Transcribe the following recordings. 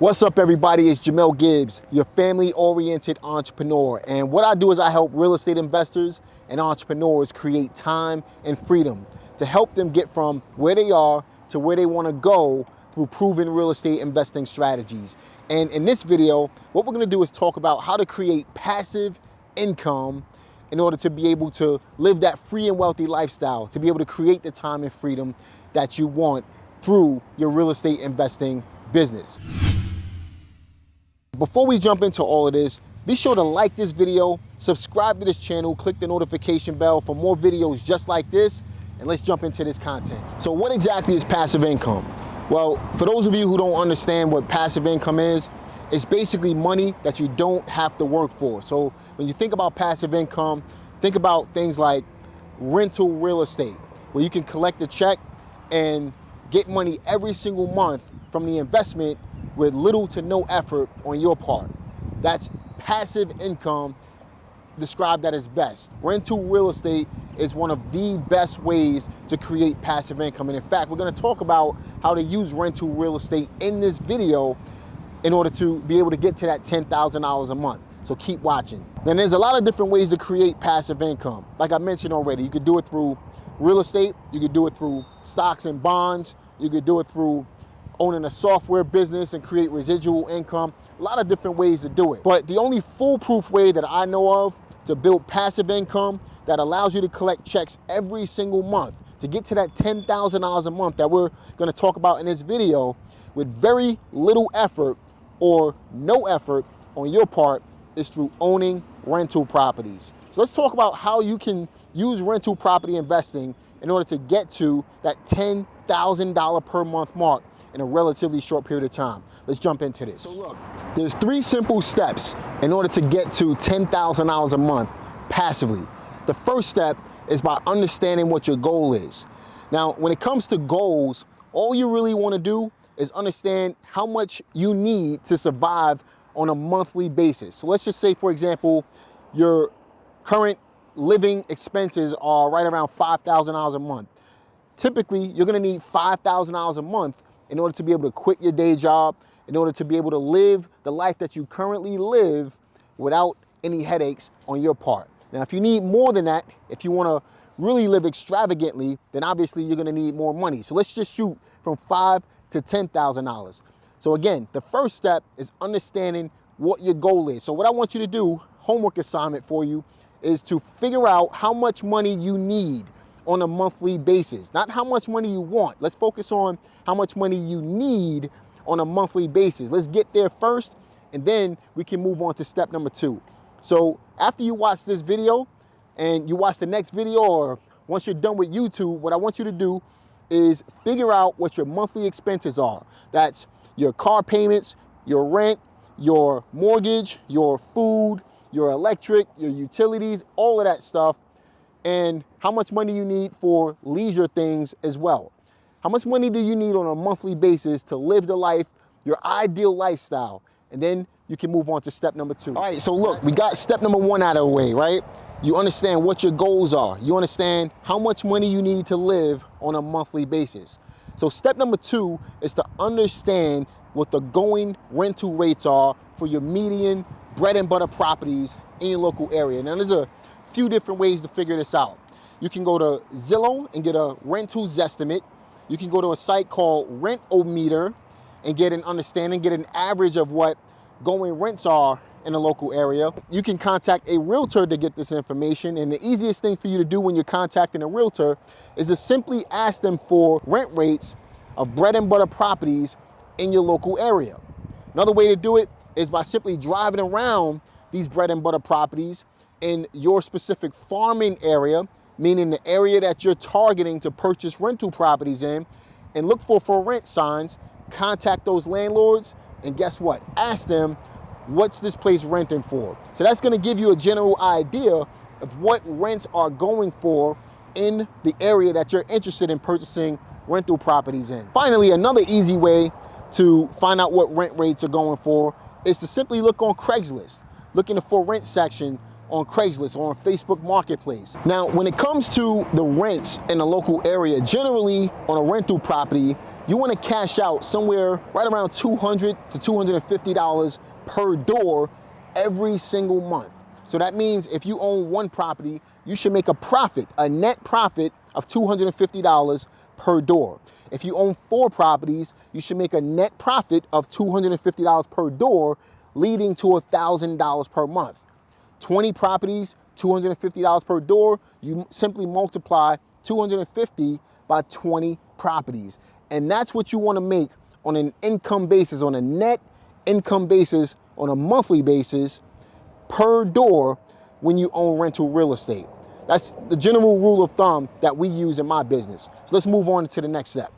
What's up, everybody? It's Jamel Gibbs, your family-oriented entrepreneur. And what I do is I help real estate investors and entrepreneurs create time and freedom to help them get from where they are to where they want to go through proven real estate investing strategies. And in this video, what we're going to do is talk about how to create passive income in order to be able to live that free and wealthy lifestyle, to be able to create the time and freedom that you want through your real estate investing business. Before we jump into all of this, be sure to like this video, subscribe to this channel, click the notification bell for more videos just like this, and let's jump into this content. So what exactly is passive income? Well, for those of you who don't understand what passive income is, it's basically money that you don't have to work for. So when you think about passive income, think about things like rental real estate, where you can collect a check and get money every single month from the investment with little to no effort on your part. That's passive income described at its best. Rental real estate is one of the best ways to create passive income. And in fact, we're going to talk about how to use rental real estate in this video in order to be able to get to that $10,000 a month. So keep watching. Then there's a lot of different ways to create passive income. Like I mentioned already, you could do it through real estate, you could do it through stocks and bonds, you could do it through owning a software business and create residual income. A lot of different ways to do it. But the only foolproof way that I know of to build passive income that allows you to collect checks every single month to get to that $10,000 a month that we're going to talk about in this video with very little effort or no effort on your part is through owning rental properties. So let's talk about how you can use rental property investing in order to get to that $10,000 per month mark in a relatively short period of time. Let's jump into this. So look, there's 3 simple steps in order to get to $10,000 a month passively. The first step is by understanding what your goal is. Now, when it comes to goals, all you really want to do is understand how much you need to survive on a monthly basis. So let's just say, for example, your current living expenses are right around $5,000 a month. Typically, you're going to need $5,000 a month in order to be able to quit your day job, in order to be able to live the life that you currently live without any headaches on your part. Now, if you need more than that, if you want to really live extravagantly, then obviously you're going to need more money. So let's just shoot from $5,000 to $10,000. So again, the first step is understanding what your goal is. So what I want you to do, homework assignment for you, is to figure out how much money you need on a monthly basis, not how much money you want. Let's focus on how much money you need on a monthly basis. Let's get there first, and then we can move on to step number 2. So after you watch this video and you watch the next video, or once you're done with YouTube, what I want you to do is figure out what your monthly expenses are. That's your car payments, your rent, your mortgage, your food, your electric, your utilities, all of that stuff, and how much money you need for leisure things as well. How much money do you need on a monthly basis to live the life, your ideal lifestyle? And then you can move on to step number 2. All right, so look, we got step number 1 out of the way, right? You understand what your goals are. You understand how much money you need to live on a monthly basis. So step number 2 is to understand what the going rental rates are for your median bread and butter properties in your local area. Now, there's a few different ways to figure this out. You can go to Zillow and get a rental zestimate. You can go to a site called Rent-O-Meter and get an understanding, get an average of what going rents are in a local area. You can contact a realtor to get this information, and the easiest thing for you to do when you're contacting a realtor is to simply ask them for rent rates of bread and butter properties in your local area. Another way to do it is by simply driving around these bread and butter properties in your specific farming area, meaning the area that you're targeting to purchase rental properties in, and look for rent signs, contact those landlords, and guess what? Ask them, what's this place renting for? So that's going to give you a general idea of what rents are going for in the area that you're interested in purchasing rental properties in. Finally, another easy way to find out what rent rates are going for is to simply look on Craigslist. Look in the for rent section on Craigslist or on Facebook Marketplace. Now, when it comes to the rents in a local area, generally on a rental property, you want to cash out somewhere right around $200 to $250 per door every single month. So that means if you own one property, you should make a profit, a net profit of $250 per door. If you own 4 properties, you should make a net profit of $250 per door, leading to $1,000 per month. 20 properties, $250 per door, you simply multiply 250 by 20 properties. And that's what you want to make on an income basis, on a net income basis, on a monthly basis per door when you own rental real estate. That's the general rule of thumb that we use in my business. So let's move on to the next step.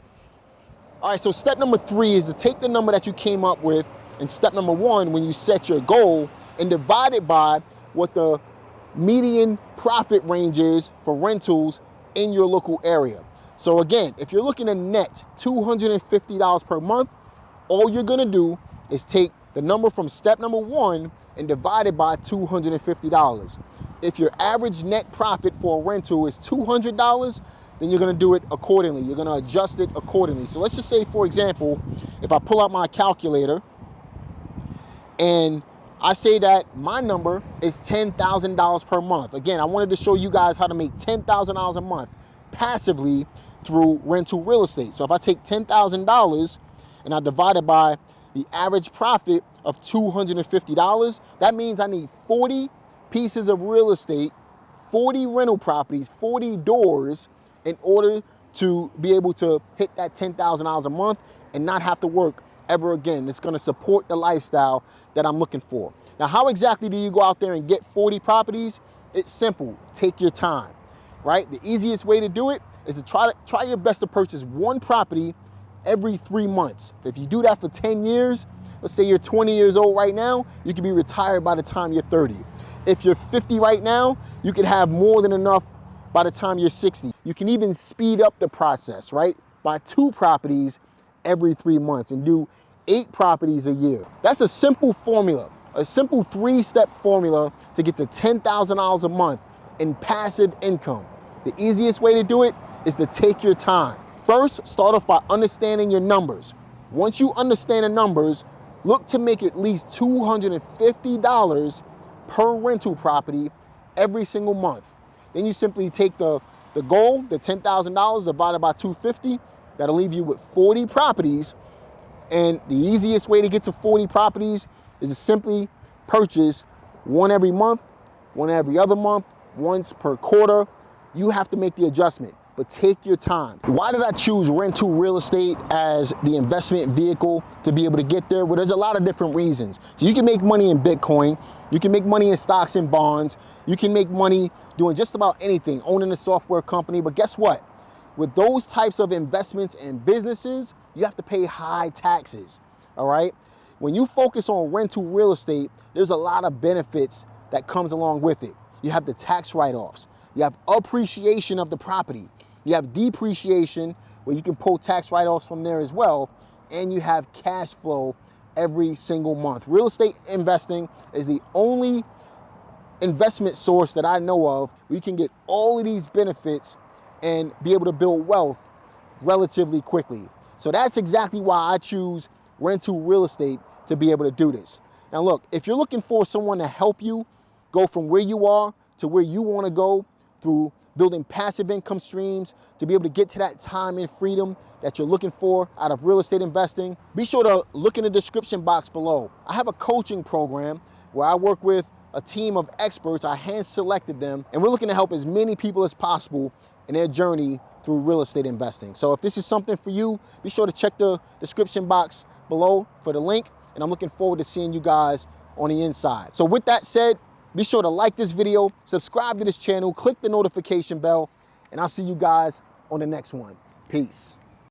All right, so step number 3 is to take the number that you came up with in step number 1 when you set your goal and divide it by what the median profit range is for rentals in your local area. So again, if you're looking to net $250 per month, all you're gonna do is take the number from step number 1 and divide it by $250. If your average net profit for a rental is $200, then you're gonna do it accordingly. You're gonna adjust it accordingly. So let's just say, for example, if I pull out my calculator and I say that my number is $10,000 per month. Again, I wanted to show you guys how to make $10,000 a month passively through rental real estate. So if I take $10,000 and I divide it by the average profit of $250, that means I need 40 pieces of real estate, 40 rental properties, 40 doors in order to be able to hit that $10,000 a month and not have to work ever again. It's gonna support the lifestyle that I'm looking for. Now, how exactly do you go out there and get 40 properties? It's simple, take your time, right? The easiest way to do it is to try your best to purchase one property every 3 months. If you do that for 10 years, let's say you're 20 years old right now, you can be retired by the time you're 30. If you're 50 right now, you can have more than enough by the time you're 60. You can even speed up the process, right? Buy 2 properties every 3 months and do 8 properties a year. That's a simple formula, a simple 3-step formula to get to $10,000 a month in passive income. The easiest way to do it is to take your time. First, start off by understanding your numbers. Once you understand the numbers, look to make at least $250 per rental property every single month. Then you simply take the goal, the $10,000 divided by 250, that'll leave you with 40 properties. And the easiest way to get to 40 properties is to simply purchase one every month, one every other month, once per quarter. You have to make the adjustment, but take your time. Why did I choose rental real estate as the investment vehicle to be able to get there? Well, there's a lot of different reasons. So you can make money in Bitcoin, you can make money in stocks and bonds, you can make money doing just about anything, owning a software company, but guess what? With those types of investments and businesses, you have to pay high taxes, all right? When you focus on rental real estate, there's a lot of benefits that comes along with it. You have the tax write-offs, you have appreciation of the property, you have depreciation where you can pull tax write-offs from there as well, and you have cash flow every single month. Real estate investing is the only investment source that I know of where you can get all of these benefits and be able to build wealth relatively quickly. So that's exactly why I choose rental real estate to be able to do this. Now look, if you're looking for someone to help you go from where you are to where you want to go through building passive income streams to be able to get to that time and freedom that you're looking for out of real estate investing, be sure to look in the description box below. I have a coaching program where I work with a team of experts. I hand selected them, and we're looking to help as many people as possible in their journey through real estate investing. So if this is something for you, be sure to check the description box below for the link, and I'm looking forward to seeing you guys on the inside. So with that said, be sure to like this video, subscribe to this channel, click the notification bell, and I'll see you guys on the next one. Peace.